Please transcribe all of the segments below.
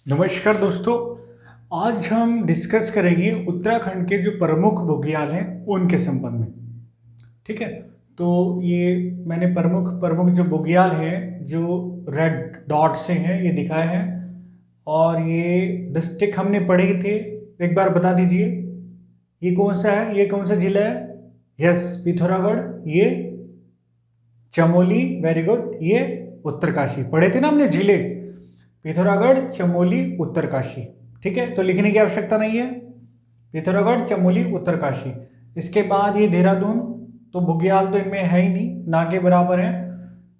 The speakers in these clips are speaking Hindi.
नमस्कार दोस्तों। आज हम डिस्कस करेंगे उत्तराखंड के जो प्रमुख बुग्याल हैं उनके संबंध में। ठीक है, तो ये मैंने प्रमुख प्रमुख जो बुग्याल हैं जो रेड डॉट से हैं ये दिखाए हैं, और ये डिस्ट्रिक्ट हमने पढ़े थे। एक बार बता दीजिए ये कौन सा है, ये कौन सा जिला है? यस, पिथौरागढ़। ये चमोली, वेरी गुड। ये उत्तरकाशी पढ़े थे ना हमने जिले, पिथौरागढ़, चमोली, उत्तरकाशी। ठीक है, तो लिखने की आवश्यकता नहीं है, पिथौरागढ़, चमोली, उत्तरकाशी। इसके बाद ये देहरादून, तो बुग्याल तो इनमें है ही नहीं, ना के बराबर है।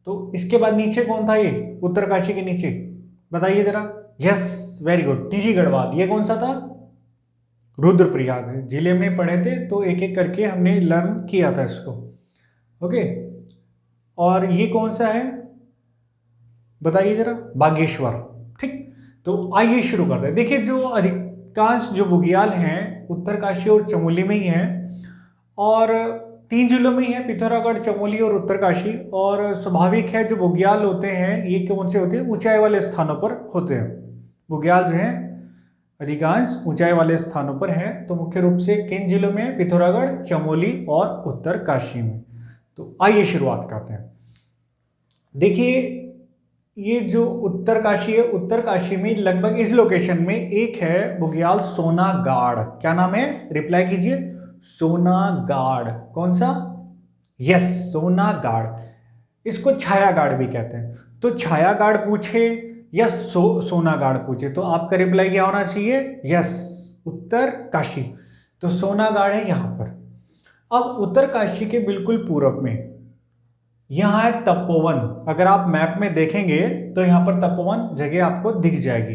तो इसके बाद नीचे कौन था, ये उत्तरकाशी के नीचे बताइए जरा। Yes, very good, Tehri Garhwal. ये कौन सा था? रुद्रप्रयाग। जिले में पढ़े थे तो एक एक करके हमने लर्न किया था इसको। ओके, और ये कौन सा है बताइए जरा? बागेश्वर। ठीक, तो आइए शुरू करते हैं। देखिए, जो अधिकांश जो बुग्याल हैं उत्तरकाशी और चमोली में ही हैं, और 3 जिलों में ही है, पिथौरागढ़, चमोली और उत्तरकाशी। और स्वाभाविक है जो बुग्याल होते हैं ये कौन से होते हैं? ऊंचाई वाले स्थानों पर होते हैं। बुग्याल जो हैं अधिकांश ऊंचाई वाले स्थानों पर हैं। तो मुख्य रूप से किन जिलों में? पिथौरागढ़, चमोली और उत्तरकाशी में। तो आइए शुरुआत करते हैं। देखिए, ये जो उत्तरकाशी है, उत्तरकाशी में लगभग इस लोकेशन में एक है बुग्याल सोनागाड़। क्या नाम है? रिप्लाई कीजिए। सोनागाड़। कौन सा? यस, सोनागाड़। इसको छायागाड़ भी कहते हैं। तो छायागाड़ पूछे या सोनागाड़ पूछे तो आपका रिप्लाई क्या होना चाहिए? यस, उत्तरकाशी। तो सोनागाड़ है यहां पर। अब उत्तरकाशी के बिल्कुल पूर्व में यहां है तपोवन। अगर आप मैप में देखेंगे तो यहां पर तपोवन जगह आपको दिख जाएगी।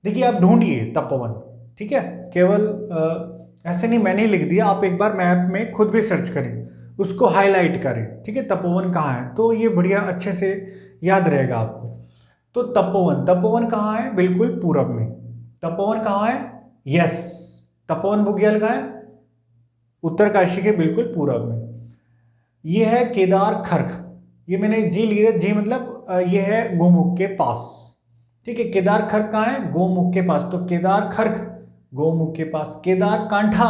देखिए, आप ढूंढिए तपोवन। ठीक है, केवल ऐसे नहीं मैंने लिख दिया, आप एक बार मैप में खुद भी सर्च करें, उसको हाईलाइट करें। ठीक है, तपोवन कहाँ है, तो ये बढ़िया अच्छे से याद रहेगा आपको। तो तपोवन, तपोवन कहाँ है? बिल्कुल पूरब में। तपोवन कहाँ है? यस, तपोवन बुग्याल कहाँ है? उत्तरकाशी के बिल्कुल पूरब में। ये है केदार खर्क। ये मैंने जी लिया, जी मतलब ये है गोमुख के पास। ठीक है, केदार खर्क कहाँ है? गोमुख के पास। तो केदार खर्क गोमुख के पास। केदार कांठा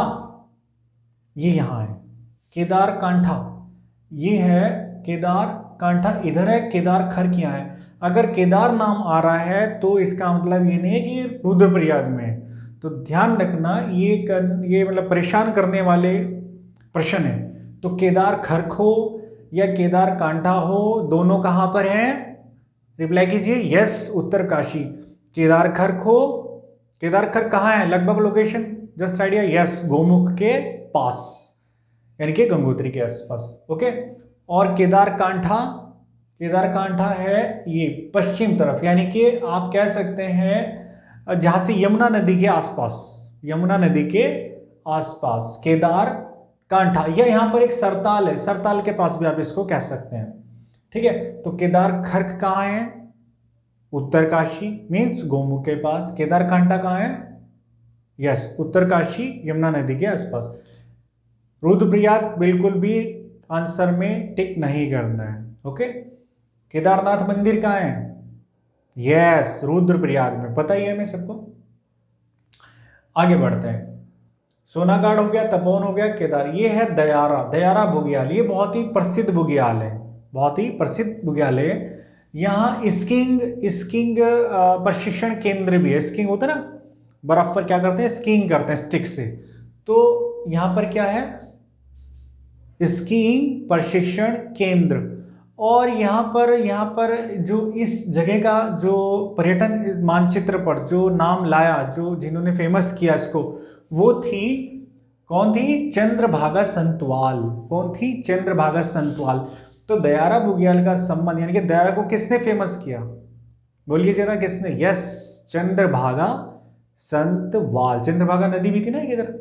ये यहां है। केदार कांठा ये है, केदार कांठा इधर है, केदार खर्क यहाँ है। अगर केदार नाम आ रहा है तो इसका मतलब ये नहीं है कि रुद्रप्रयाग में है। तो ध्यान रखना, ये मतलब परेशान करने वाले प्रश्न है। तो केदार खर्क हो या केदार कांठा हो, दोनों कहां पर हैं? रिप्लाई कीजिए। यस, उत्तरकाशी। केदार खर्क हो, केदार खर्क कहां है लगभग location? Just idea. Yes, Gomukh के पास, यानी कि गंगोत्री के आसपास। ओके, और केदार कांठा, केदार कांठा है ये पश्चिम तरफ, यानी कि आप कह सकते हैं जहां से यमुना नदी के आसपास, यमुना नदी के आसपास केदार कांठा। या यहां पर एक सरताल है, सरताल के पास भी आप इसको कह सकते हैं। ठीक है, तो केदार खर्क कहां है? उत्तरकाशी मीन्स गोमुख के पास। केदार कांठा कहां है? यस, उत्तरकाशी, यमुना नदी के आसपास। रुद्रप्रयाग बिल्कुल भी आंसर में टिक नहीं करना है। ओके, केदारनाथ मंदिर कहां है? यस, रुद्रप्रयाग में। पता ही है हमें सबको। आगे बढ़ते हैं। सोनागाड़ हो गया, तपोवन हो गया, केदार। ये है दयारा, दयारा बुग्याल। ये बहुत ही प्रसिद्ध बुग्याल है, बहुत ही प्रसिद्ध बुग्याल है। यहाँ स्कीइंग स्कीइंग प्रशिक्षण केंद्र भी है। स्कीइंग होता है ना, बर्फ पर क्या करते हैं? स्कीइंग करते हैं स्टिक से। तो यहाँ पर क्या है? स्कीइंग प्रशिक्षण केंद्र। और यहाँ पर जो इस जगह का जो पर्यटन इस मानचित्र पर जो नाम लाया, जो जिन्होंने फेमस किया इसको, वो थी, कौन थी? चंद्रभागा संतवाल। कौन थी? चंद्रभागा संतवाल। तो दयारा बुग्याल का संबंध, यानी कि दयारा को किसने फेमस किया? बोलिए जरा, किसने? यस, चंद्रभागा संतवाल। चंद्रभागा नदी भी थी ना इधर।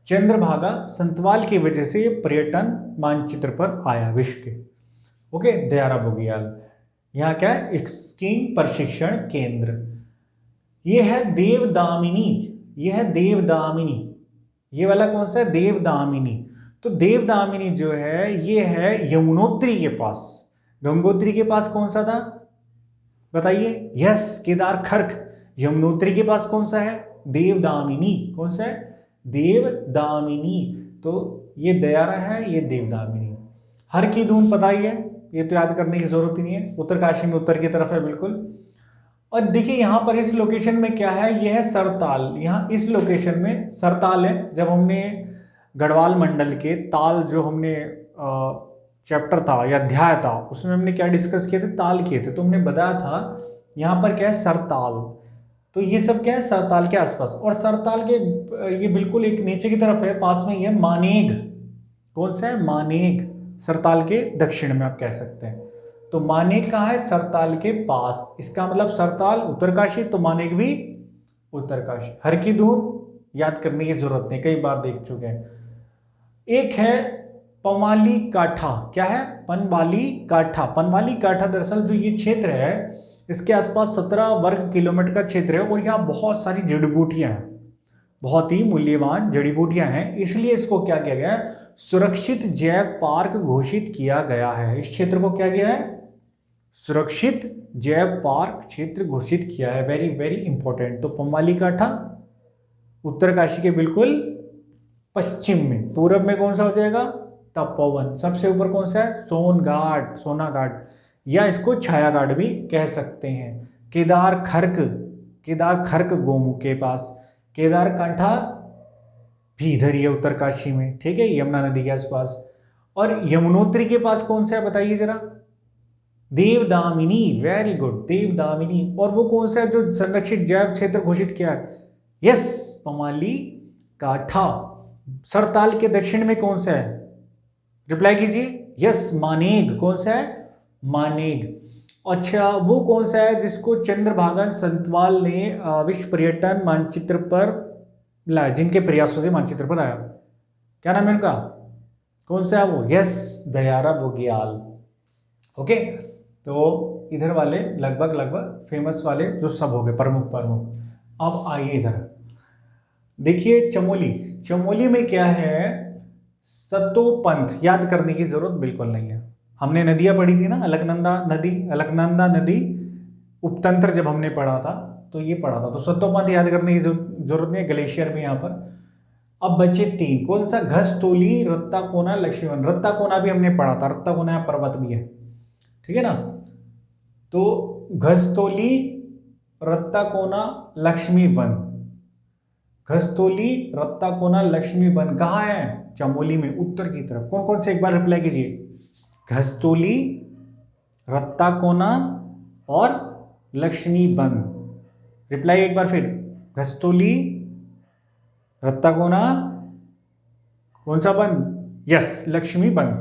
चंद्रभागा संतवाल की वजह से ये पर्यटन मानचित्र पर आया विश्व के। ओके, दयारा बुग्याल। यहाँ क्या है? स्कीइंग प्रशिक्षण केंद्र। ये है देवदामिनी, ये है देवदामिनी। ये वाला कौन सा है? देवदामिनी। तो देवदामिनी जो है ये है यमुनोत्री के पास। गंगोत्री के पास कौन सा था बताइए? यस, केदार खर्क। यमुनोत्री के पास कौन सा है? देवदामिनी। कौन सा है? देवदामिनी। तो ये दयारा है, ये देवदामिनी। हर की धून पता ही है, ये तो याद करने की जरूरत ही नहीं है। उत्तरकाशी में उत्तर की तरफ है बिल्कुल। और देखिए यहाँ पर इस लोकेशन में क्या है, ये है सरताल। यहाँ इस लोकेशन में सरताल है। जब हमने गढ़वाल मंडल के ताल जो हमने चैप्टर था या अध्याय था, उसमें हमने क्या डिस्कस किए थे? ताल किए थे। तो हमने बताया था यहाँ पर क्या है? सरताल। तो ये सब क्या है? सरताल के आसपास। और सरताल के ये बिल्कुल एक नीचे की तरफ है, पास में ही है मानेग। कौन सा है? मानेग। सरताल के दक्षिण में आप कह सकते हैं। तो मानेग कहाँ है? सरताल के पास। इसका मतलब सरताल उत्तरकाशी, तो मानेग भी उत्तरकाशी। हर की धूप याद करने की जरूरत नहीं, कई बार देख चुके हैं। एक है पवाली काठा। क्या है? पनवाली काठा। पनवाली काठा दरअसल जो ये क्षेत्र है, इसके आसपास 17 वर्ग किलोमीटर का क्षेत्र है, और यहाँ बहुत सारी जड़ी बूटियां हैं, बहुत ही मूल्यवान जड़ी बूटियां हैं। इसलिए इसको क्या किया गया है? सुरक्षित जैव पार्क घोषित किया गया है। इस क्षेत्र को क्या किया है? सुरक्षित जैव पार्क क्षेत्र घोषित किया है। Very very important. तो पवाली काठा उत्तरकाशी के बिल्कुल पश्चिम में। पूरब में कौन सा हो जाएगा? तपोवन। सबसे ऊपर कौन सा है? सोनघाट, सोनाघाट, या इसको छायाघाट भी कह सकते हैं। केदार खर्क, केदार खर्क गोमुख के पास। केदार कांठा भी इधर ही है उत्तरकाशी में, ठीक है, यमुना नदी के आसपास। और यमुनोत्री के पास कौन सा है बताइए जरा? देवदामिनी। Very good, Devdamini. और वो कौन सा है जो संरक्षित जैव क्षेत्र घोषित किया है? यस, पवाली काठा। सरताल के दक्षिण में कौन सा है? रिप्लाई कीजिए। यस, मानेग। कौन सा है? मानेग। अच्छा, वो कौन सा है जिसको चंद्रभागा संतवाल ने विश्व पर्यटन मानचित्र पर लाया, जिनके प्रयासों से मानचित्र पर आया? क्या नाम है उनका? कौन सा है वो? यस, दयारा बुग्याल। ओके, तो इधर वाले लगभग लगभग फेमस वाले जो सब हो गए, प्रमुख प्रमुख। अब आइए इधर, देखिए चमोली। चमोली में क्या है? सतोपंथ। याद करने की जरूरत बिल्कुल नहीं है। हमने नदियां पढ़ी थी ना, अलकनंदा नदी, अलकनंदा नदी उपतंत्र जब हमने पढ़ा था तो ये पढ़ा था। तो सतोपंथ याद करने की जरूरत नहीं है। ग्लेशियर भी यहाँ पर। अब बचे 3। कौन सा? घसतोली, रत्ताकोना, लक्ष्मीवन। रत्ताकोना भी हमने पढ़ा था, रत्ताकोना पर्वत भी है, ठीक है ना। तो घसतोली, रत्ताकोना, लक्ष्मीवन। घसतोली, रत्ताकोना, लक्ष्मीवन कहाँ है? चमोली में, उत्तर की तरफ। कौन कौन से एक बार रिप्लाई कीजिए? घसतोली, रत्ताकोना और लक्ष्मीवन। रिप्लाई एक बार फिर। घसतोली, रत्ताकोना, कौन सा वन? यस, लक्ष्मीवन।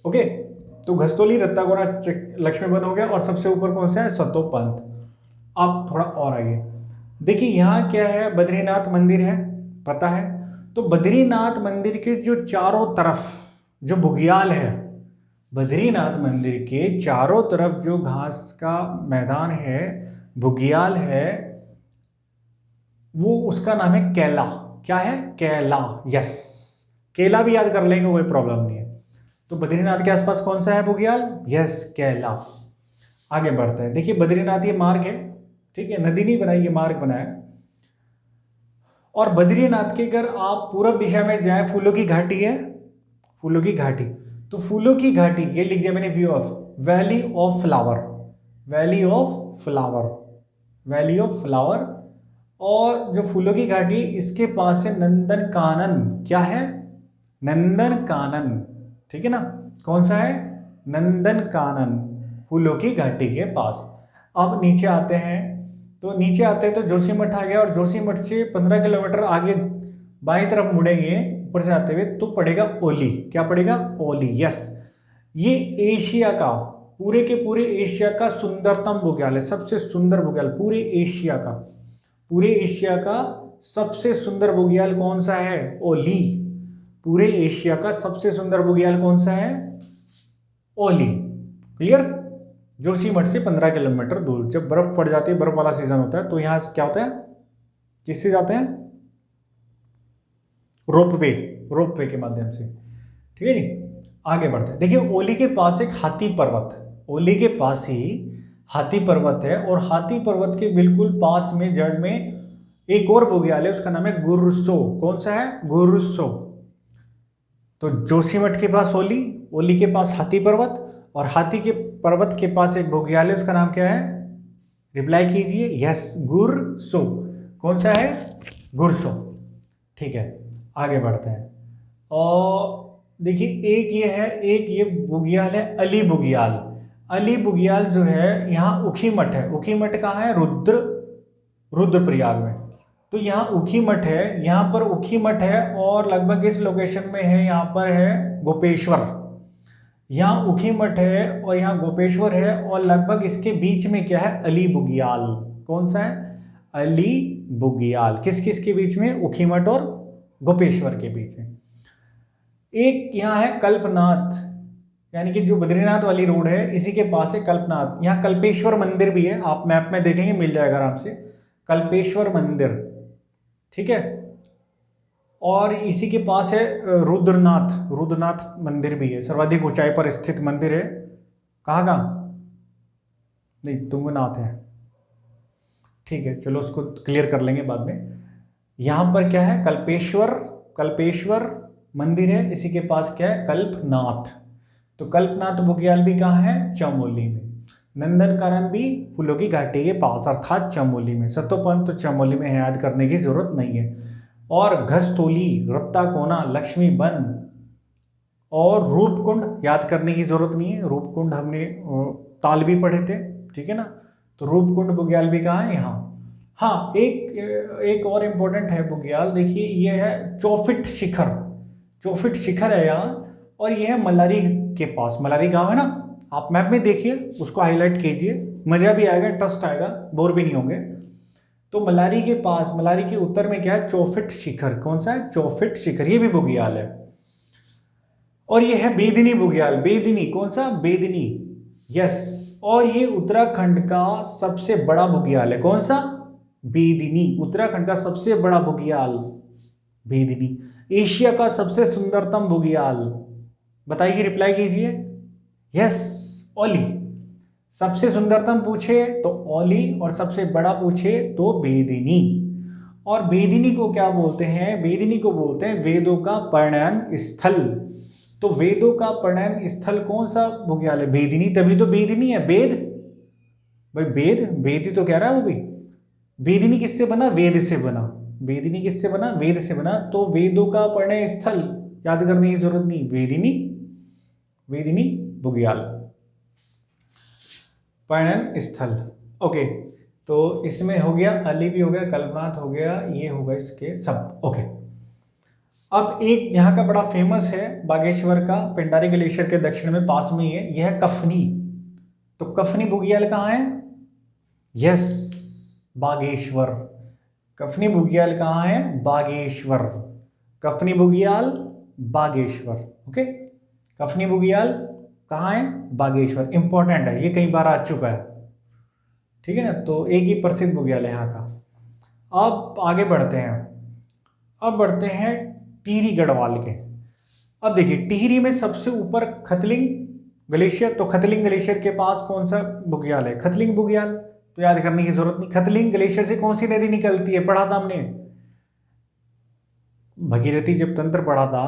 ओके, तो घसतोली, रत्ताकोना, लक्ष्मीवन हो गया। और सबसे ऊपर कौन सा है? सतोपंथ। अब थोड़ा और आइए, देखिए यहाँ क्या है? बद्रीनाथ मंदिर है, पता है। तो बद्रीनाथ मंदिर के जो चारों तरफ जो बुग्याल है, बद्रीनाथ मंदिर के चारों तरफ जो घास का मैदान है, बुग्याल है, वो उसका नाम है कैला। क्या है? कैला। यस, केला भी याद कर लेंगे, कोई प्रॉब्लम नहीं है। तो बद्रीनाथ के आसपास कौन सा है बुग्याल? यस, कैला। आगे बढ़ते हैं। देखिए बद्रीनाथ ये मार्ग है, ठीक है, नदी नहीं बनाई, ये मार्ग बनाया। और बद्रीनाथ के अगर आप पूरब दिशा में जाएं, फूलों की घाटी है, फूलों की घाटी। तो फूलों की घाटी, ये लिख दिया मैंने, view of valley of flower, valley of flower, valley of flower. और जो फूलों की घाटी, इसके पास है नंदन कानन। क्या है? नंदन कानन, ठीक है ना। कौन सा है? नंदन कानन, फूलों की घाटी के पास। अब नीचे आते हैं, तो नीचे आते हैं तो जोशीमठ आ गया। और जोशीमठ से 15 किलोमीटर आगे बाईं तरफ मुड़ेंगे ऊपर से आते हुए, तो पड़ेगा ओली। क्या पड़ेगा? ओली। यस, ये एशिया का, पूरे के पूरे एशिया का सुंदरतम बुग्याल है, सबसे सुंदर बुग्याल पूरे एशिया का। पूरे एशिया का सबसे सुंदर बुग्याल कौन सा है? ओली। पूरे एशिया का सबसे सुंदर बुग्याल कौन सा है? ओली। क्लियर? जोशीमठ से 15 किलोमीटर दूर। जब बर्फ पड़ जाती है, बर्फ वाला सीजन होता है, तो यहां क्या होता है? किससे जाते हैं? रोपवे, रोपवे के माध्यम से, ठीक है जी। आगे बढ़ते हैं। देखिए ओली के पास एक हाथी पर्वत, ओली के पास ही हाथी पर्वत है, और हाथी पर्वत के बिल्कुल पास में जड़ में एक और बुग्याल है, उसका नाम है गुरसो। कौन सा है? गुरसो। तो जोशीमठ के पास ओली, ओली के पास हाथी पर्वत, और हाथी के पर्वत के पास एक बुग्याल है, उसका नाम क्या है? रिप्लाई कीजिए। यस, गुरसो। कौन सा है? गुरसो। ठीक है, आगे बढ़ते हैं। और देखिए, एक ये है, एक ये बुग्याल है अली बुग्याल। अली बुग्याल जो है यहाँ उखीमठ है। उखीमठ कहाँ है? रुद्रप्रयाग में। तो यहाँ उखीमठ है, यहाँ पर उखीमठ है, और लगभग इस लोकेशन में है, यहाँ पर है गोपेश्वर। यहाँ उखीमठ है और यहाँ गोपेश्वर है, और लगभग इसके बीच में क्या है? अली बुग्याल। कौन सा है? अली बुग्याल। किस किस के बीच में? उखीमठ और गोपेश्वर के बीच में। एक यहाँ है कल्पनाथ, यानी कि जो बद्रीनाथ वाली रोड है इसी के पास है कल्पनाथ। यहाँ कल्पेश्वर मंदिर भी है, आप मैप में देखेंगे मिल जाएगा आराम से, कल्पेश्वर मंदिर। ठीक है, और इसी के पास है रुद्रनाथ। रुद्रनाथ मंदिर भी है, सर्वाधिक ऊंचाई पर स्थित मंदिर है। कहाँ का? नहीं, तुंगनाथ है। ठीक है, चलो उसको क्लियर कर लेंगे बाद में। यहाँ पर क्या है? कल्पेश्वर, कल्पेश्वर मंदिर है, इसी के पास क्या है? कल्पनाथ। तो कल्पनाथ बुग्याल भी कहाँ है? चमोली में। नंदनकानन भी फूलों की घाटी के पास अर्थात चमोली में। सतोपंथ तो चमोली में है, याद करने की जरूरत नहीं है। और घसतोली, रत्ताकोना, लक्ष्मीबन और रूपकुंड याद करने की जरूरत नहीं है। रूपकुंड हमने ताल भी पढ़े थे, ठीक है ना। तो रूपकुंड बुग्याल भी कहाँ है? यहाँ। हाँ, एक और इम्पोर्टेंट है बुग्याल, देखिए ये है चौफिट शिखर। चौफिट शिखर है यहाँ, और ये है मल्लारी के पास। मल्लारी गांव है ना, आप मैप में देखिए, उसको हाईलाइट कीजिए, मजा भी आएगा, ट्रस्ट आएगा, बोर भी नहीं होंगे। तो मल्लारी के पास, मल्लारी के उत्तर में क्या है? चौफिट शिखर। कौन सा है? चौफिट शिखर, ये भी बुग्याल है। और ये है बेदिनी बुग्याल। बेदिनी, कौन सा? बेदिनी, यस। और ये उत्तराखंड का सबसे बड़ा बुग्याल है। कौन सा? बेदिनी, उत्तराखंड का सबसे बड़ा बुग्याल बेदिनी। एशिया का सबसे सुंदरतम बुग्याल, बताइए, रिप्लाई कीजिए। यस, ओली। सबसे सुंदरतम पूछे तो ओली, और सबसे बड़ा पूछे तो बेदिनी। और बेदिनी को क्या बोलते हैं? बेदिनी को बोलते हैं वेदों का पर्णयन स्थल। तो वेदों का पर्णयन स्थल कौन सा बुग्याल है? बेदिनी, तभी तो बेदिनी है। वेद भाई, वेद, वेद ही तो कह रहा है वो भी। बेदिनी किससे बना? वेद से बना। बेदिनी किससे बना? वेद से बना। तो वेदों का पर्णय स्थल याद करने की जरूरत नहीं, बेदिनी, वेदिनी बुग्याल पर्णयन स्थल। ओके, तो इसमें हो गया, अली भी हो गया, कल्पनाथ हो गया, ये होगा इसके सब। ओके, अब एक यहाँ का बड़ा फेमस है बागेश्वर का, पिंडारी ग्लेशियर के दक्षिण में पास में ही है, यह है कफनी। तो कफनी बुग्याल कहाँ है? यस, बागेश्वर। कफनी बुग्याल कहाँ है? बागेश्वर। कफनी बुग्याल, बागेश्वर। ओके, कफनी बुग्याल कहाँ है? बागेश्वर। इंपॉर्टेंट है, ये कई बार आ चुका है, ठीक है ना। तो एक ही प्रसिद्ध बुग्याल है यहाँ का। अब आगे बढ़ते हैं, अब बढ़ते हैं टिहरी गढ़वाल के। अब देखिए, टिहरी में सबसे ऊपर खतलिंग ग्लेशियर, तो खतलिंग ग्लेशियर के पास कौन सा बुग्याल है? खतलिंग बुग्याल। तो याद करने की जरूरत नहीं। खतलिंग ग्लेशियर से कौन सी नदी निकलती है? पढ़ा था हमने, भगीरथी जब तंत्र पढ़ा था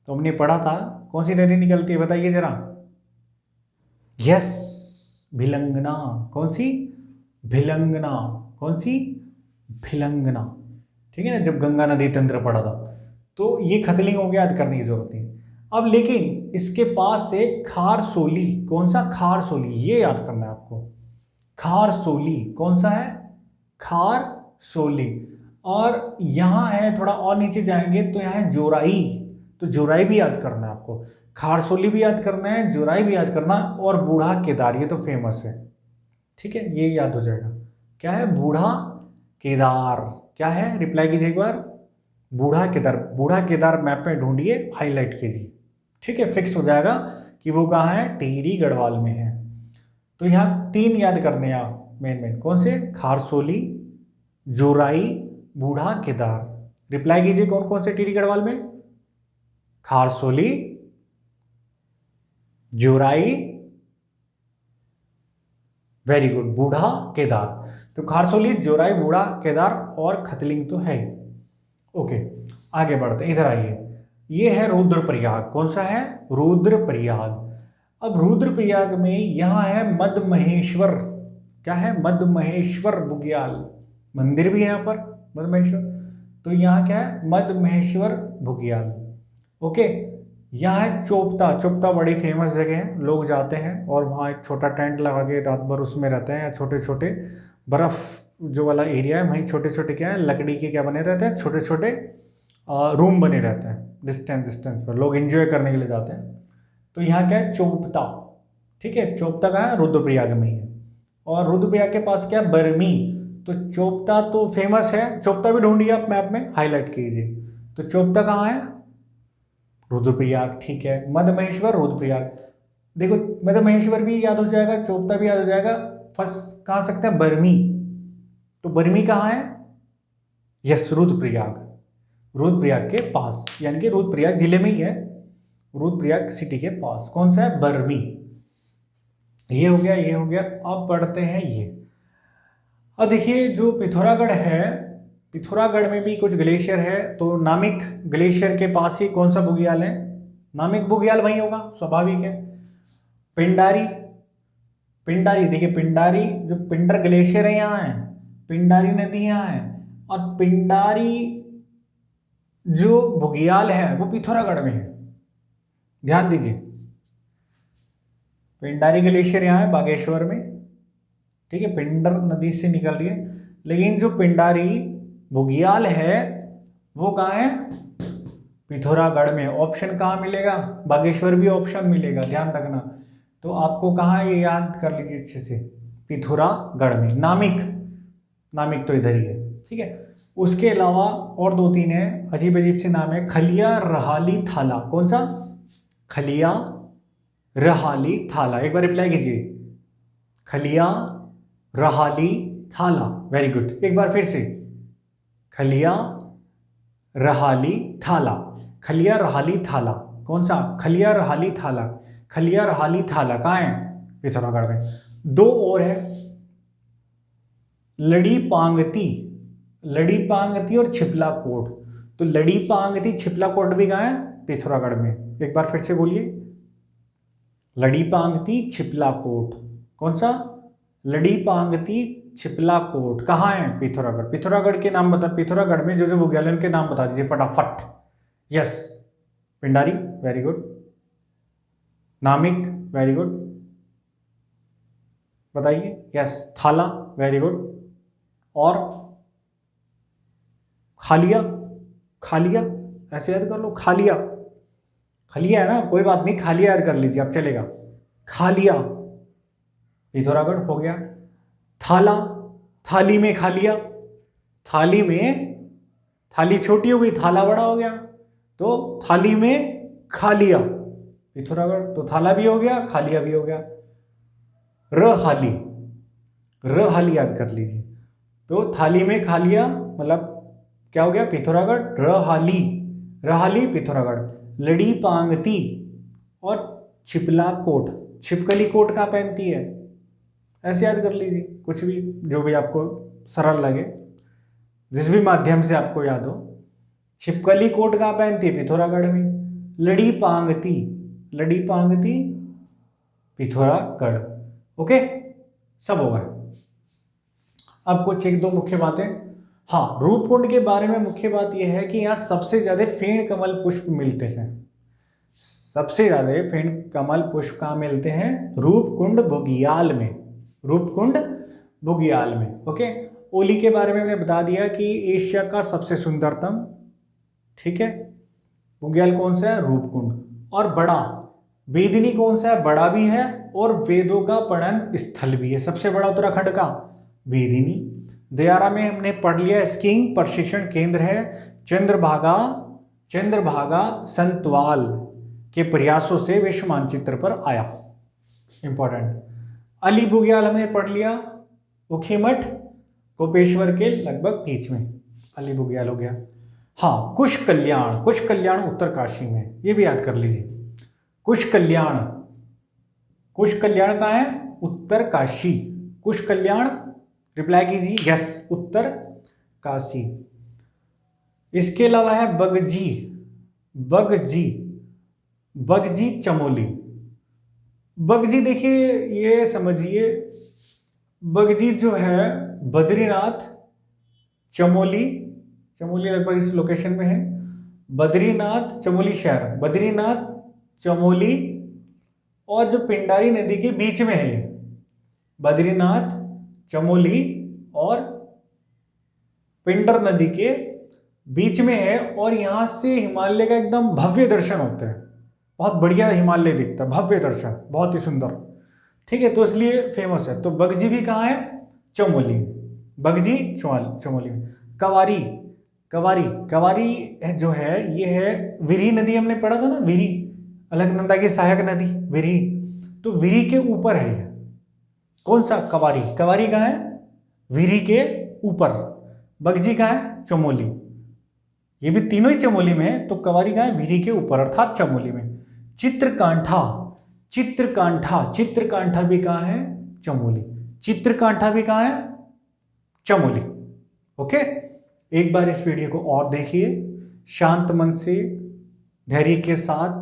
तो हमने पढ़ा था, कौन सी नदी निकलती है बताइए जरा। यस, भिलंगना। कौन सी? भिलंगना। कौन सी? भिलंगना, ठीक है ना, जब गंगा नदी तंत्र पढ़ा था। तो ये खतलिंग हो गया, याद करने की जरूरत नहीं। अब लेकिन इसके पास से खारसोली, कौन सा? खारसोली, ये याद करना है आपको। खारसोली कौन सा है? खारसोली। और यहाँ है, थोड़ा और नीचे जाएंगे तो यहाँ है जोराई। तो जोराई भी याद करना है आपको, खारसोली भी याद करना है, जोराई भी याद करना, और बूढ़ा केदार, ये तो फेमस है, ठीक है, ये याद हो जाएगा। क्या है? बूढ़ा केदार। क्या है? रिप्लाई कीजिए एक बार। बूढ़ा केदार। बूढ़ा केदार मैप में ढूंढिए, हाईलाइट कीजिए, ठीक है, फिक्स हो जाएगा कि वो कहाँ है? टिहरी गढ़वाल में है। तो यहाँ तीन याद करने हैं आप, मेन मेन कौन से? खारसोली, जोराई, बूढ़ा केदार। रिप्लाई कीजिए, कौन कौन से टिहरी गढ़वाल में? खारसोली, जोराई, वेरी गुड, बूढ़ा केदार। तो खारसोली, जोराई, बूढ़ा केदार और खतलिंग तो है ही। ओके, आगे बढ़ते हैं, इधर आइए। ये है रुद्रप्रयाग। कौन सा है? रुद्रप्रयाग। अब रुद्रप्रयाग में यहाँ है मद्महेश्वर। क्या है? मद्महेश्वर बुग्याल मंदिर भी है यहाँ पर, मद्महेश्वर। तो यहाँ क्या है? मद्महेश्वर बुग्याल। ओके, यहाँ है चोपता। चोपता बड़ी फेमस जगह है, लोग जाते हैं और वहाँ एक छोटा टेंट लगा के रात भर उसमें रहते हैं, या छोटे छोटे बर्फ जो वाला एरिया है वहीं छोटे छोटे क्या है, लकड़ी के क्या बने रहते हैं, छोटे छोटे रूम बने रहते हैं, डिस्टेंस डिस्टेंस पर लोग एंजॉय करने के लिए जाते हैं। तो यहाँ क्या है? चोपता। ठीक है, चोपता कहाँ है? रुद्रप्रयाग में ही है। और रुद्रप्रयाग के पास क्या है? बरमी। तो चोपता तो फेमस है, चोपता भी ढूंढिए आप मैप में, हाईलाइट कीजिए। तो चोपता कहाँ है? रुद्रप्रयाग। ठीक है, मद्महेश्वर, रुद्रप्रयाग। देखो, मद्महेश्वर भी याद हो जाएगा, चोपता भी याद हो जाएगा, फर्स्ट कहाँ सकते हैं? बरमी। तो बरमी कहाँ है? यस, रुद्रप्रयाग। रुद्रप्रयाग के पास, यानी कि रुद्रप्रयाग जिले में ही है, रुद्रप्रयाग सिटी के पास। कौन सा है? बरमी। ये हो गया, ये हो गया। अब पढ़ते हैं ये। अब देखिए, जो पिथौरागढ़ है, पिथौरागढ़ में भी कुछ ग्लेशियर है। तो नामिक ग्लेशियर के पास ही कौन सा बुग्याल है? नामिक बुग्याल वहीं होगा, स्वाभाविक है। पिंडारी, पिंडारी देखिए, पिंडारी जो पिंडर ग्लेशियर है यहाँ है, पिंडारी नदी यहाँ है, और पिंडारी जो बुग्याल है वो पिथौरागढ़ में है। ध्यान दीजिए, पिंडारी ग्लेशियर यहाँ है बागेश्वर में। ठीक है, पिंडर नदी से निकल रही है, लेकिन जो पिंडारी बुग्याल है वो कहाँ है? पिथौरागढ़ में। ऑप्शन कहाँ मिलेगा? बागेश्वर भी ऑप्शन मिलेगा, ध्यान रखना। तो आपको कहाँ, ये याद कर लीजिए अच्छे से, पिथौरागढ़ में। नामिक, नामिक तो इधर ही है। ठीक है, उसके अलावा और दो तीन है, अजीब अजीब से नाम है। खलिया, रहाली, थाला। कौन सा? खलिया, रहाली, थाला। एक बार रिप्लाई कीजिए, खलिया, रहाली, थाला। वेरी गुड, एक बार फिर से, खलिया, रहाली, थाला। खलिया, रहाली, थाला। कौन सा? खलिया, रहाली, थाला। खलिया, रहाली, थाला कहाँ है? पिथौरागढ़ में। दो और है, लड़ी पांगती, लड़ी पांगती और छिपला कोट। तो लड़ी पांगती, छिपला कोट भी कहाँ है? पिथौरागढ़ में। एक बार फिर से बोलिए, लड़ी पांगती, छिपला कोट। कौन सा? लड़ी पांगती, छिपला कोट कहाँ है? पिथौरागढ़। पिथौरागढ़ के नाम बता, पिथौरागढ़ में जो जो बुग्याल है उनके नाम बता दीजिए फटाफट। Yes, Pindari, very good. Namik, very good, बताइए। Yes, Thala, very good. और खालिया, खालिया ऐसे याद कर लो, खालिया, खलिया है ना, कोई बात नहीं, खालिया याद कर लीजिए आप, चलेगा। खालिया, पिथौरागढ़ हो गया। थाला, थाली में खालिया, थाली में, थाली छोटी हो गई, थाला बड़ा हो गया, तो थाली में खालिया, पिथौरागढ़। तो थाला भी हो गया, खालिया भी हो गया। रहाली, रहाली याद कर लीजिए। तो थाली में खालिया मतलब क्या हो गया? पिथौरागढ़। रहाली, रहाली पिथौरागढ़। लड़ी पांगती और छिपला कोट, छिपकली कोट कहाँ पहनती है? ऐसे याद कर लीजिए, कुछ भी जो भी आपको सरल लगे, जिस भी माध्यम से आपको याद हो। छिपकली कोट कहाँ पहनती है? पिथौरागढ़ में। लड़ी पांगती, लड़ी पांगती पिथौरागढ़। ओके, सब होगा। अब कुछ एक दो मुख्य बातें। हाँ, रूपकुंड के बारे में मुख्य बात यह है कि यहाँ सबसे ज्यादा फेण कमल पुष्प मिलते हैं। सबसे ज्यादा फेण कमल पुष्प कहाँ मिलते हैं? रूपकुंड बुग्याल में, रूपकुंड बुग्याल में। ओके, ओली के बारे में मैंने बता दिया कि एशिया का सबसे सुंदरतम, ठीक है। बुग्याल कौन सा है? रूपकुंड। और बड़ा बेदिनी कौन सा है? बड़ा भी है और वेदों का पठन स्थल भी है। सबसे बड़ा उत्तराखंड का बेदिनी। दयारा में हमने पढ़ लिया, स्कीइंग प्रशिक्षण केंद्र है। चंद्रभागा, चंद्रभागा संतवाल के प्रयासों से विश्व मानचित्र पर आया, इंपॉर्टेंट। अली बुग्याल हमने पढ़ लिया, ऊखीमठ गोपेश्वर के लगभग बीच में अली बुग्याल हो गया। हाँ, कुश कल्याण, कुश कल्याण उत्तरकाशी में, ये भी याद कर लीजिए। कुश कल्याण, कुश कल्याण कहाँ है? उत्तरकाशी, कुश कल्याण, रिप्लाई कीजिए, यस उत्तर काशी। इसके अलावा है बगजी, बगजी, बगजी चमोली। बगजी देखिए, ये समझिए बगजी जो है बद्रीनाथ चमोली, चमोली लगभग इस लोकेशन में है, बद्रीनाथ चमोली शहर, बद्रीनाथ चमोली और जो पिंडारी नदी के बीच में है ये, बद्रीनाथ चमोली और पिंडर नदी के बीच में है। और यहां से हिमालय का एकदम भव्य दर्शन होता है, बहुत बढ़िया हिमालय दिखता है, भव्य दर्शन, बहुत ही सुंदर। ठीक है, तो इसलिए फेमस है। तो बगजी भी कहाँ है? चमोली में, बगजी चमोली में। कवारी, कवारी, कवारी जो है ये है विरी नदी, हमने पढ़ा था ना, विरी अलकनंदा की सहायक नदी विरी, तो विरी के ऊपर है ये। कौन सा? कवारी। कवारी कहाँ है? विरी के ऊपर। बगजी कहाँ है? चमोली। ये भी तीनों ही चमोली में है, तो कवारी कहाँ है? विरी के ऊपर अर्थात चमोली में। चित्रकांठा, चित्रकांठा, चित्रकांठा भी कहाँ है? चमोली। चित्रकांठा भी कहाँ है? चमोली। ओके, एक बार इस वीडियो को और देखिए शांत मन से, धैर्य के साथ,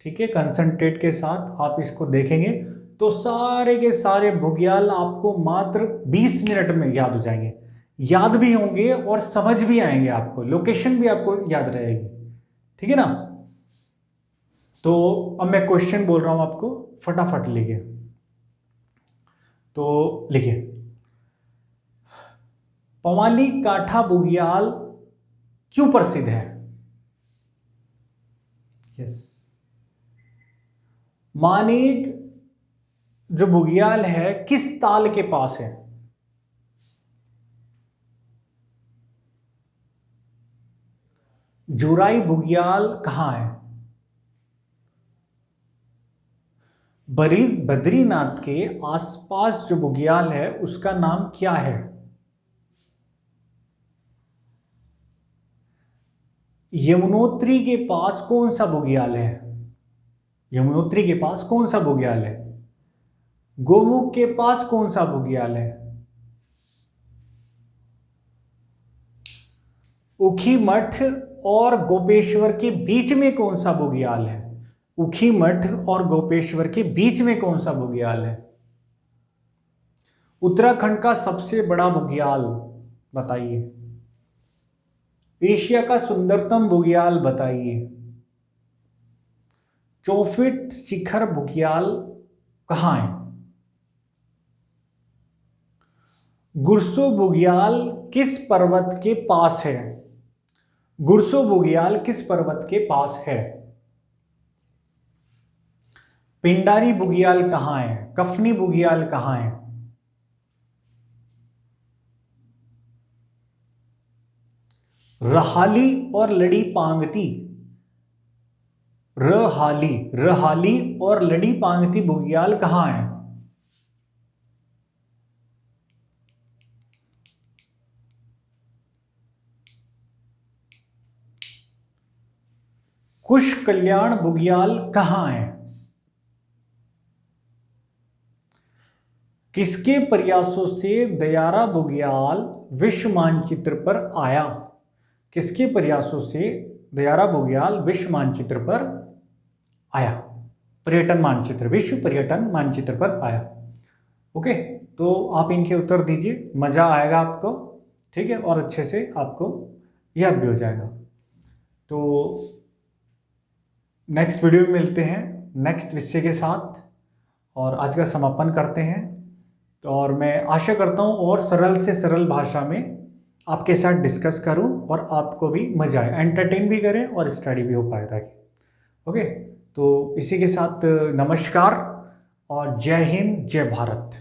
ठीक है, कंसंट्रेट के साथ आप इसको देखेंगे तो सारे के सारे बुग्याल आपको मात्र 20 मिनट में याद हो जाएंगे, याद भी होंगे और समझ भी आएंगे आपको, लोकेशन भी आपको याद रहेगी। ठीक है ना? तो अब मैं क्वेश्चन बोल रहा हूं आपको, फटाफट लिखिए। तो लिखिए, पवाली काठा बुग्याल क्यों प्रसिद्ध है? यस, मानेक जो बुग्याल है किस ताल के पास है? जुराई बुग्याल कहां है? बद्रीनाथ के आसपास जो बुग्याल है उसका नाम क्या है? यमुनोत्री के पास कौन सा बुग्याल है? यमुनोत्री के पास कौन सा बुग्याल है? गोमुख के पास कौन सा बुग्याल है? उखी मठ और गोपेश्वर के बीच में कौन सा बुग्याल है? उखी मठ और गोपेश्वर के बीच में कौन सा बुग्याल है? उत्तराखंड का सबसे बड़ा बुग्याल बताइए। एशिया का सुंदरतम बुग्याल बताइए। चौफिट शिखर बुग्याल कहां है? गुरसो बुग्याल किस पर्वत के पास है? गुरसो बुग्याल किस पर्वत के पास है? पिंडारी बुग्याल कहां है? कफनी बुग्याल कहां है? रहाली और लड़ी पांगती, रहाली, रहाली और लड़ी पांगती बुग्याल कहां है? कुश कल्याण बुग्याल कहां है? किसके प्रयासों से दयारा बुग्याल विश्व मानचित्र पर आया? किसके प्रयासों से दयारा बुग्याल विश्व मानचित्र पर आया? पर्यटन मानचित्र, विश्व पर्यटन मानचित्र पर आया। ओके, तो आप इनके उत्तर दीजिए, मजा आएगा आपको। ठीक है, और अच्छे से आपको याद भी हो जाएगा। तो नेक्स्ट वीडियो में मिलते हैं नेक्स्ट विषय के साथ, और आज का समापन करते हैं। और मैं आशा करता हूँ और सरल से सरल भाषा में आपके साथ डिस्कस करूं और आपको भी मजा आए, एंटरटेन भी करें और स्टडी भी हो पाए ताकि। ओके, तो इसी के साथ नमस्कार और जय हिंद, जय भारत।